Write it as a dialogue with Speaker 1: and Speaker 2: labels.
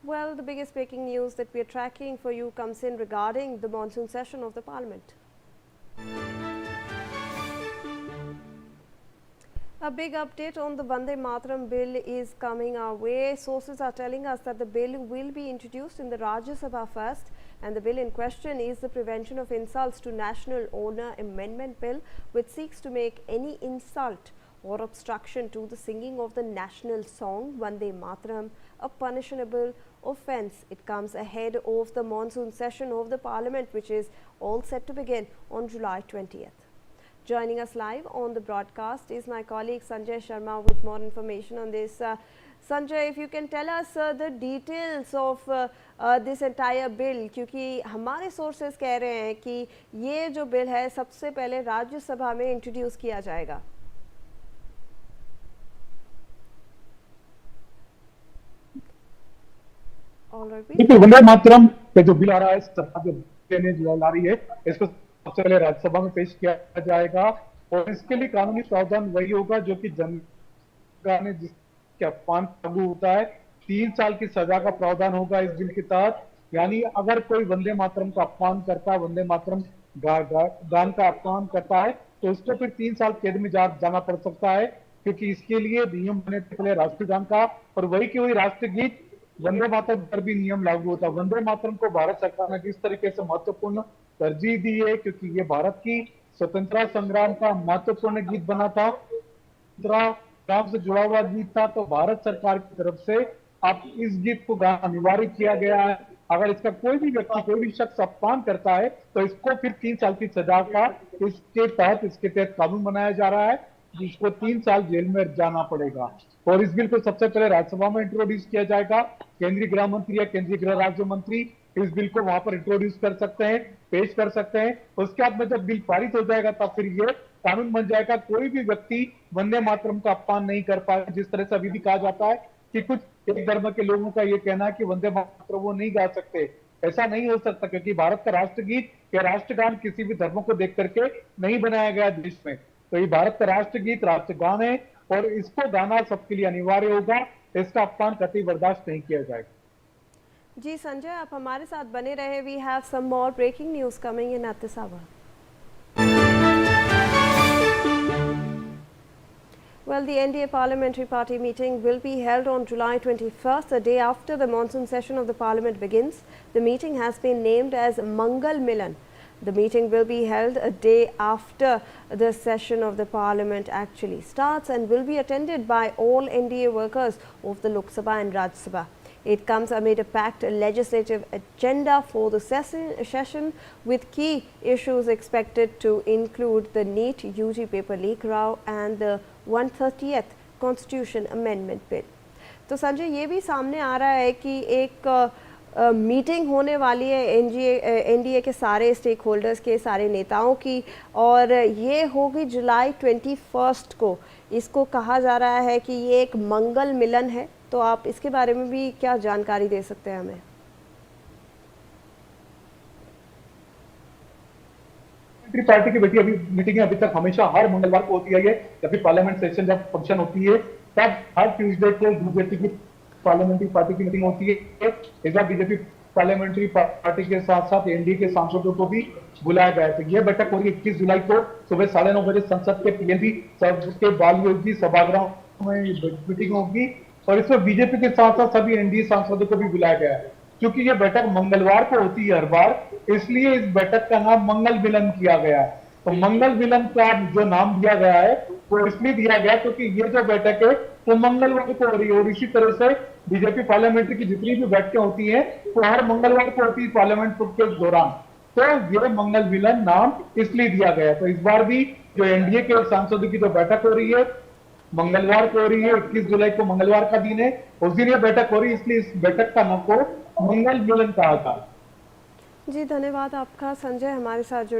Speaker 1: Well, the biggest breaking news that we are tracking for you comes in regarding the monsoon session of the Parliament. A big update on the Vande Mataram bill is coming our way. Sources are telling us that the bill will be introduced in the Rajya Sabha first, and the bill in question is the Prevention of Insults to National Honour Amendment Bill, which seeks to make any insult or obstruction to the singing of the national song Vande Mataram a punishable offence. It comes ahead of the monsoon session of the Parliament, which is all set to begin on July 20th. Joining us live on the broadcast is my colleague Sanjay Sharma with more information on this. Sanjay, if you can tell us the details of this entire bill, क्योंकि हमारे sources कह रहे हैं कि ये जो bill है सबसे पहले राज्यसभा में इंट्रोड्यूस किया जाएगा.
Speaker 2: देखिए, वंदे मातरम पे जो बिल आ रहा है, सरकार जो बिल ला रही है, इसको सबसे पहले राज्यसभा में पेश किया जाएगा और इसके लिए कानूनी प्रावधान वही होगा जो कि ने जिसके अपमान लागू होता है 3 साल की सजा का प्रावधान होगा इस बिल के तहत. यानी अगर कोई वंदे मातरम का अपमान करता है, वंदे मातरम गान का अपमान करता है, तो उसको फिर 3 साल कैद में जाना पड़ सकता है, क्योंकि इसके लिए नियम बने थे राष्ट्रगान का और वही की वही राष्ट्रगीत वंदे मातरम पर भी नियम लागू होता है. वंदे मातरम को भारत सरकार ने किस तरीके से महत्वपूर्ण तरजीह दी है, क्योंकि ये भारत की स्वतंत्रता संग्राम का महत्वपूर्ण गीत बना था, संग्राम से जुड़ा हुआ गीत था. तो भारत सरकार की तरफ से अब इस गीत को गाना अनिवार्य किया गया है. अगर इसका कोई भी व्यक्ति, कोई भी शख्स अपमान करता है तो इसको फिर 3 साल की सजा का इसके तहत कानून बनाया जा रहा है, जिसको 3 साल जेल में जाना पड़ेगा. और इस बिल को सबसे पहले राज्यसभा में इंट्रोड्यूस किया जाएगा. केंद्रीय गृह मंत्री या केंद्रीय गृह राज्य मंत्री इस बिल को वहां पर इंट्रोड्यूस कर सकते हैं, पेश कर सकते हैं. उसके बाद में जब बिल पारित हो जाएगा तब फिर ये कानून बन जाएगा. कोई भी व्यक्ति वंदे मातरम का अपमान नहीं कर पाएगा. जिस तरह से अभी भी कहा जाता है कि कुछ एक धर्म के लोगों का ये कहना है कि वंदे मातरम वो नहीं गा सकते, ऐसा नहीं हो सकता, क्योंकि भारत का राष्ट्रगीत या राष्ट्रगान किसी भी धर्म को देख करके नहीं बनाया गया देश में. तो ये भारत का राष्ट्रगीत, राष्ट्रगान है और इसको गाना सबके लिए अनिवार्य होगा. इसका अपमान कतई बर्दाश्त नहीं किया जाएगा.
Speaker 1: जी संजय, आप हमारे साथ बने रहे. We have some more breaking news coming in at this hour. Well, the NDA Parliamentary Party meeting will be held on July 21st, a day after the monsoon session of the Parliament begins. The meeting has been named as Mangal Milan. The meeting will be held a day after the session of the Parliament actually starts and will be attended by all NDA workers of the Lok Sabha and Rajya Sabha. It comes amid a packed legislative agenda for the session, with key issues expected to include the NEET UG paper leak row and the 130th Constitution Amendment Bill. तो संजय, ये भी सामने आ रहा है कि एक meeting होने वाली है एनडीए के सारे स्टेक होल्डर्स के, सारे नेताओं की, और ये होगी जुलाई 21 को. इसको कहा जा रहा है कि ये एक मंगल मिलन है. तो आप इसके बारे में भी क्या जानकारी दे सकते हैं हमें?
Speaker 2: पार्टी की बेटी अभी मीटिंग अभी तक हमेशा हर मंगलवार को होती है. जब भी पार्लियामेंट सेशन, जब फंक्शन होती है, तब हर ट्यूसडे को बीजेपी की पार्लियामेंट्री पार्टी की मीटिंग होती है. इस बार बीजेपी पार्लियामेंट्री पार्टी के साथ साथ एनडीए के सांसदों को भी बुलाया गया है. तो यह बैठक होगी 21 जुलाई को सुबह 9:30 बजे संसद के पीएनबी के बाल सभागृह में मीटिंग होगी. और इसमें बीजेपी के साथ साथ सभी एनडीए सांसदों को भी बुलाया गया है. क्योंकि ये बैठक मंगलवार को होती है हर बार, इसलिए इस बैठक का नाम मंगल मिलन किया गया है. तो मंगल मिलन का जो नाम दिया गया है वो इसलिए दिया गया क्योंकि ये जो बैठक है वो मंगलवार को हो रही है. और इसी तरह से बीजेपी पार्लियामेंट्री की जितनी भी बैठकें होती है वो हर मंगलवार को होती है पार्लियामेंट के दौरान. तो ये मंगल मिलन नाम इसलिए दिया गया. तो इस बार भी जो एनडीए के सांसदों की जो बैठक हो रही है मंगलवार को हो रही है, 21 जुलाई को मंगलवार का दिन है, उस दिन ये बैठक हो रही है, इसलिए इस बैठक का नाम को मंगल मिलन कहा था.
Speaker 1: जी धन्यवाद आपका संजय, हमारे साथ जुड़े.